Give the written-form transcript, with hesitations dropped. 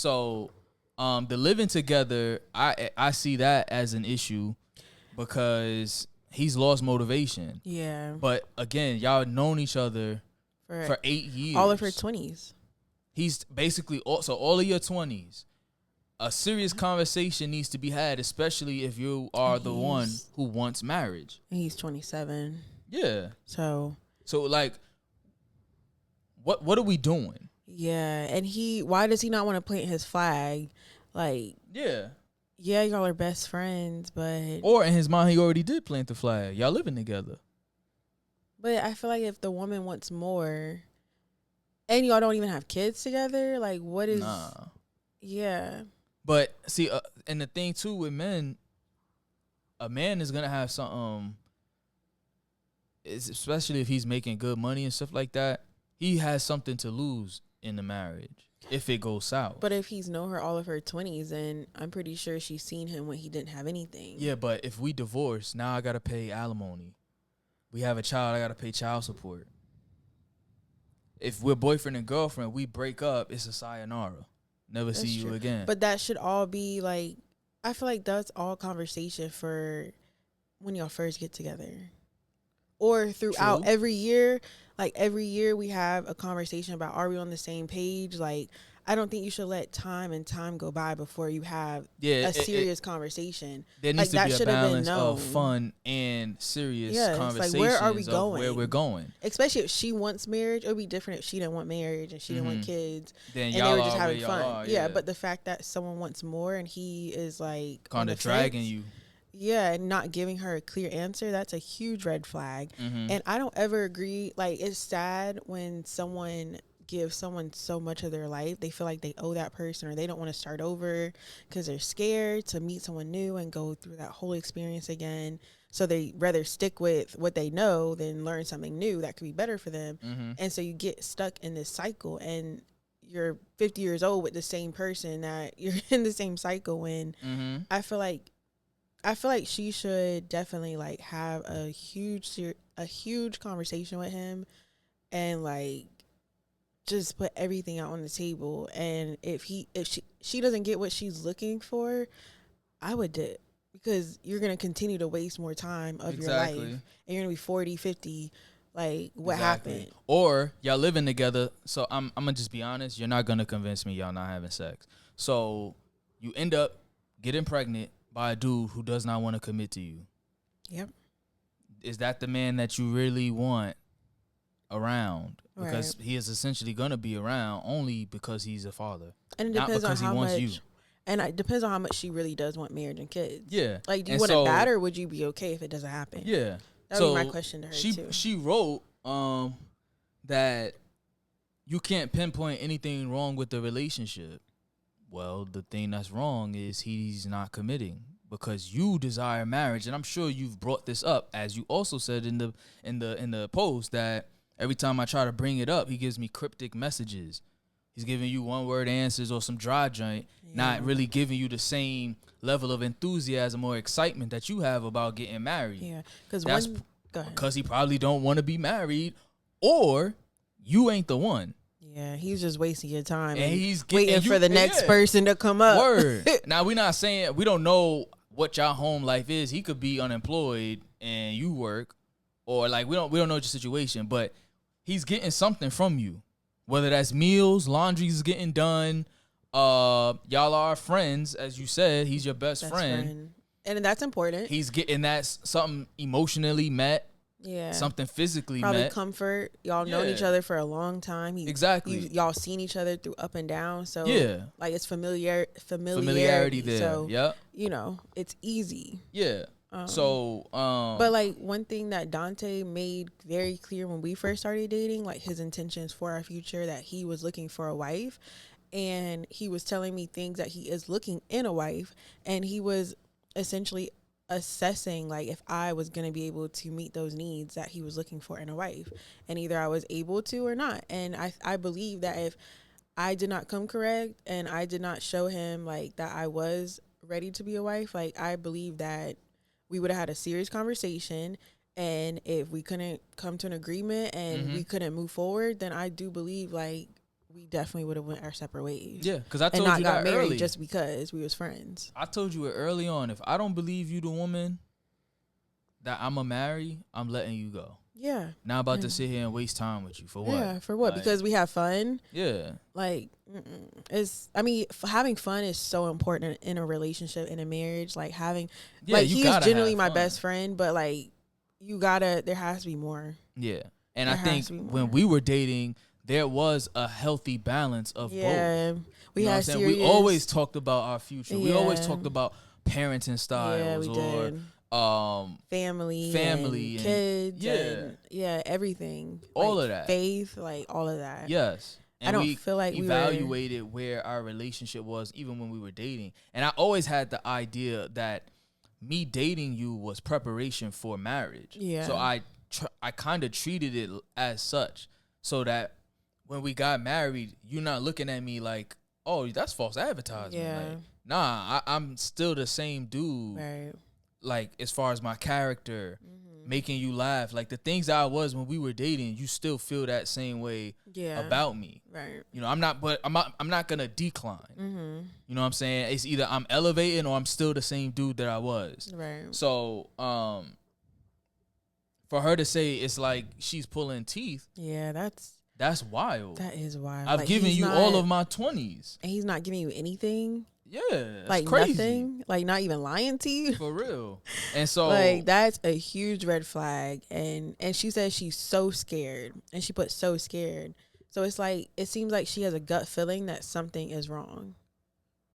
So, the living together, I see that as an issue because he's lost motivation. Yeah. But again, y'all known each other for 8 years. All of her 20s. He's basically all of your 20s. A serious conversation needs to be had, especially if you are the one who wants marriage. And he's 27. Yeah. So like, what are we doing? Yeah, and why does he not want to plant his flag? Like, yeah, y'all are best friends, but or in his mind, he already did plant the flag. Y'all living together. But I feel like if the woman wants more, and y'all don't even have kids together, like, what is? Nah. Yeah. But see, and the thing too with men, a man is gonna have some, especially if he's making good money and stuff like that. He has something to lose in the marriage if it goes south. But if he's known her all of her 20s, then I'm pretty sure she's seen him when he didn't have anything. Yeah, but if we divorce, now I got to pay alimony. We have a child, I got to pay child support. If we're boyfriend and girlfriend, we break up, it's a sayonara. Never see you again. But that should all be like, I feel like that's all conversation for when y'all first get together. Or throughout every year. Like, every year we have a conversation about, are we on the same page? Like, I don't think you should let time go by before you have a serious conversation. There needs to be a balance of fun and serious conversations. Like, where are we going? Where we're going. Especially if she wants marriage. It would be different if she didn't want marriage and she didn't want kids. Then and they were just having fun. Yeah, but the fact that someone wants more and he is like kind of dragging you. Yeah, and not giving her a clear answer, that's a huge red flag. And I don't ever agree. Like, it's sad when someone gives someone so much of their life, they feel like they owe that person, or they don't want to start over because they're scared to meet someone new and go through that whole experience again. So they rather stick with what they know than learn something new that could be better for them. And so you get stuck in this cycle, and you're 50 years old with the same person that you're in the same cycle when I feel like she should definitely like have a huge conversation with him and like just put everything out on the table. And if she doesn't get what she's looking for, I would dip, because you're going to continue to waste more time of your life, and you're going to be 40, 50. Like, what happened? Or y'all living together. So I'm going to just be honest. You're not going to convince me y'all not having sex. So you end up getting pregnant by a dude who does not want to commit to you. Yep. Is that the man that you really want around? Because he is essentially going to be around only because he's a father. And it depends on how much. And it depends on how much she really does want marriage and kids. Yeah. Like, do you want it bad, or would you be okay if it doesn't happen? Yeah. That would be my question to her, too. She wrote that you can't pinpoint anything wrong with the relationship. Well, the thing that's wrong is he's not committing because you desire marriage, and I'm sure you've brought this up, as you also said in the post, that every time I try to bring it up, he gives me cryptic messages. He's giving you one-word answers or some dry joint, not really giving you the same level of enthusiasm or excitement that you have about getting married. Yeah, because he probably don't want to be married, or you ain't the one. Yeah, he's just wasting your time and he's waiting for the next person to come up. Word. Now, we're not saying, we don't know what y'all home life is. He could be unemployed and you work, or like we don't know your situation, but he's getting something from you. Whether that's meals, laundry's getting done, y'all are friends, as you said. He's your best friend. And that's important. He's getting that something emotionally met. Yeah. Something physically probably met. Comfort. Y'all known each other for a long time. Exactly. Y'all seen each other through up and down. So like, it's familiarity there. So yep. You know, it's easy. Yeah. But like, one thing that Dante made very clear when we first started dating, like his intentions for our future, that he was looking for a wife, and he was telling me things that he is looking in a wife, and he was essentially assessing like if I was going to be able to meet those needs that he was looking for in a wife, and either I was able to or not. And I believe that if I did not come correct and I did not show him like that I was ready to be a wife, like I believe that we would have had a serious conversation, and if we couldn't come to an agreement and we couldn't move forward, then I do believe like we definitely would have went our separate ways. Yeah, because I and told not you got that married early. just because we was friends. I told you it early on. If I don't believe you the woman that I'm going to marry, I'm letting you go. Yeah. Not about to sit here and waste time with you. For what? Yeah, for what? Like, because we have fun? Yeah. Like, having fun is so important in a relationship, in a marriage. Like, he's genuinely my best friend, but, like, there has to be more. Yeah. And I think when we were dating, there was a healthy balance of both. We had serious. We always talked about our future. We always talked about parenting styles family and kids. Everything. All like of that. Faith, like all of that. Yes. And I don't feel like we evaluated where our relationship was even when we were dating. And I always had the idea that me dating you was preparation for marriage. Yeah. So I kind of treated it as such, so that when we got married, you're not looking at me like, oh, that's false advertisement. Yeah. Like, nah, I'm still the same dude. Right. Like, as far as my character, making you laugh, like the things I was when we were dating, you still feel that same way about me. Right. You know, I'm not gonna decline. You know what I'm saying? It's either I'm elevating or I'm still the same dude that I was. Right. So, for her to say it's like she's pulling teeth. Yeah, that's wild. That is wild. I've given you all of my 20s. And he's not giving you anything? Yeah, like crazy. Nothing, like not even lying to you for real. And so, like, that's a huge red flag. And she says she's so scared, and she put so scared. So it's like, it seems like she has a gut feeling that something is wrong.